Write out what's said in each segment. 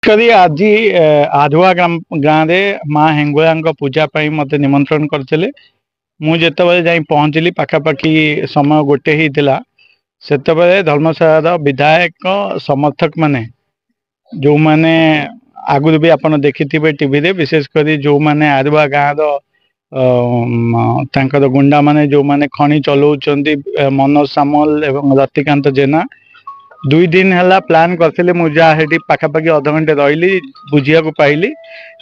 करी आज आधुआ गाँव में माँ हेंगुआ पूजा मत निमंत्रण करते मुझे जाई पहुँचली पाखापाखि समय गोटे ही से धर्मशाला विधायक समर्थक माने जो माने आगुरी भी आपन देखि टीवी रे विशेषकर जो माने आधुआ गाँव गुंडा माने जो माने खनि चलाउछन्ती मनोज सामल एवं रतिकांत जेना 2 दिन है प्लान करते मुझे पाखापाखि अध घंटे रही बुझिया को पाइली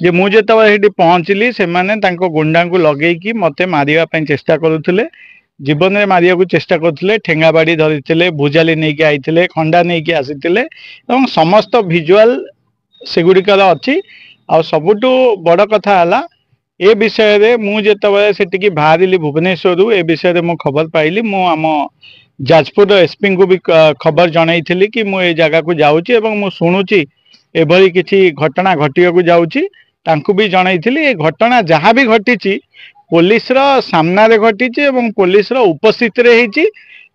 जे मुझे पहुँचली से गुंडा को लगे मत मारे चेष्टा करुले जीवन में मारिया को चेष्टा करते ठेंगा बाड़ी धरी भुजाली नहीं आईते खंडा नहीं आसी समस्त भिजुआल सेगुड़िकर अच्छी आ सबुठु बड़ कथा है ए विषय रे मुझे से बाहरी भुवनेश्वर ए विषय में खबर पाइली मु आम जाजपुर एसपी को भी खबर जनई कि मु जगह को जाऊँगी मु शुणुची एभली किसी घटना घटिया को जाऊँगी भी जनई घटना जहाँ भी घटी पुलिस सामना रे घटी पुलिस उपस्थित रही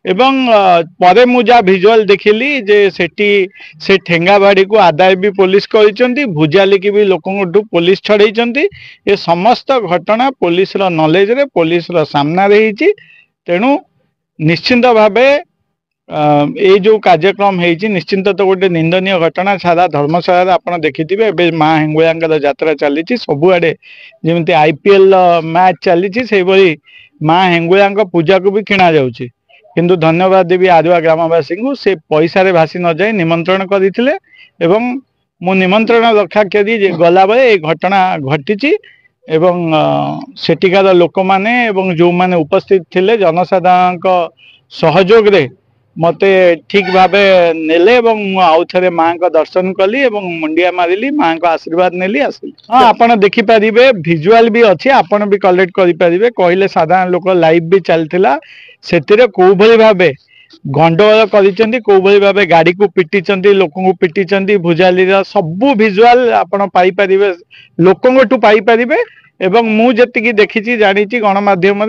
परे मु जा भिजुआल देखिली जे सेठी से ठेंगा बाड़ी को आदाय भी पुलिस करिसेंती भुजाली की भी लोकंठू पुलिस छड़ाई ये समस्त घटना पुलिस नॉलेज रे पुलिस सामना रही तेणु निश्चिंत भावे ये जो कार्यक्रम है निश्चिंत तो गोटे निंदनीय घटना सारा धर्मशाला आप देखिथे माँ हेंगुआ यात्रा चली सबुआडे जमी आईपीएल मैच चली से माँ हेंगुआ पूजा को भी किणा जाऊँगी किंतु धन्यवाद देवी आदिवा ग्रामवासी को से पैसा रे भासी न जाए निमंत्रण करते मु निमंत्रण रक्षा करी गला बेले घटना घटी एवं सेठिकार लोक माने एवं जो माने उपस्थित थिले जनसाधारण सहयोग रे मते ठीक भावे नेले आउ थे माँ का दर्शन कली मुंडिया मारिली माँ का आशीर्वाद नेली आसिली। हाँ आपन देखि परिबे भिजुआल भी अच्छी आपन भी कलेक्ट करि परिबे कहले साधारण लोक लाइव भी चलथिला सेतिरे को भली भावे गंडगोल करिसेंती को भली भावे गाड़ी को पिटिचंती लोक को पिटिचंती भुजाली सबू भिजुआल आपन पाई परिबे लोकंठू पाई परिबे एवं मु जति देखी जानी गणमाध्यम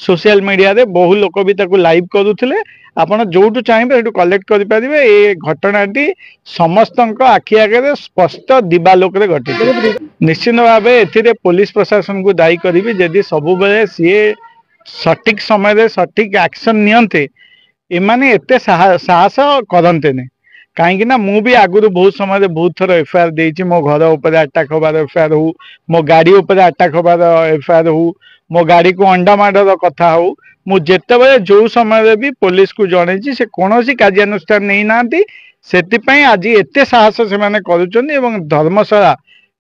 सोशल मीडिया रे बहु लोक भी ताको लाइव करुले आपण जो चाहिए कलेक्ट करें ये घटनाटी समस्त आखि आगे स्पष्ट दिवालोक घटी निश्चित भाव ए पुलिस प्रशासन को दायी करी जदि सब बेले सी सठिक समय सठिक एक्शन नियंते एमाने एते साहस करते नहीं कहीं मु भी आगुरी बहुत समय बहुत थर एफआईआर देती मो घर उपर अटैक होबार एफआईआर हो मो गाड़ी उपर अटैक होबार एफआईआर हो मो गाड़ी को अंडा माडर कथा हो मु जेतेबेले जो समय भी पुलिस को जणैछि से कोनोसी कार्यानुष्ठान नहीं नांती सेतिपई आज एते साहस से माने करूछन एवं धर्मशाला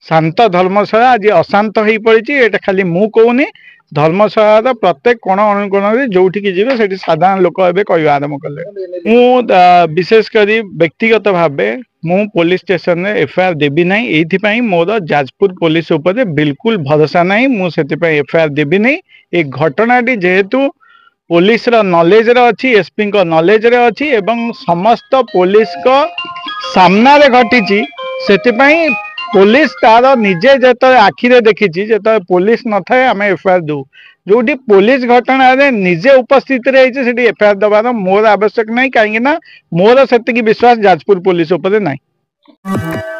शांत धर्मशाला आज अशांत हो पड़ी एटा खाली मु कहूनी धर्मशाला प्रत्येक कोण अनुकोण जो जीवे से साधारण लोक ए कह आरंभ कले मु विशेषकर व्यक्तिगत भाव मु पुलिस स्टेशन में एफआईआर देवी ना ये मोर जाजपुर पुलिस उपर बिल्कुल भरोसा ना मुझे एफआईआर देवी नहीं ये घटनाटी जेहेतु पुलिस नॉलेज रे अच्छी एसपी को नॉलेज रे अच्छी एवं समस्त पुलिस को सामना रे घटी से पुलिस तार निजे जो आखिरे देखी जो पुलिस न थाए आम एफआईआर दू जो पुलिस घटना रे निजे उपस्थित रही एफआईआर दबार मोर आवश्यक नहीं कहीं मोर से विश्वास जाजपुर पुलिस उपर नहीं।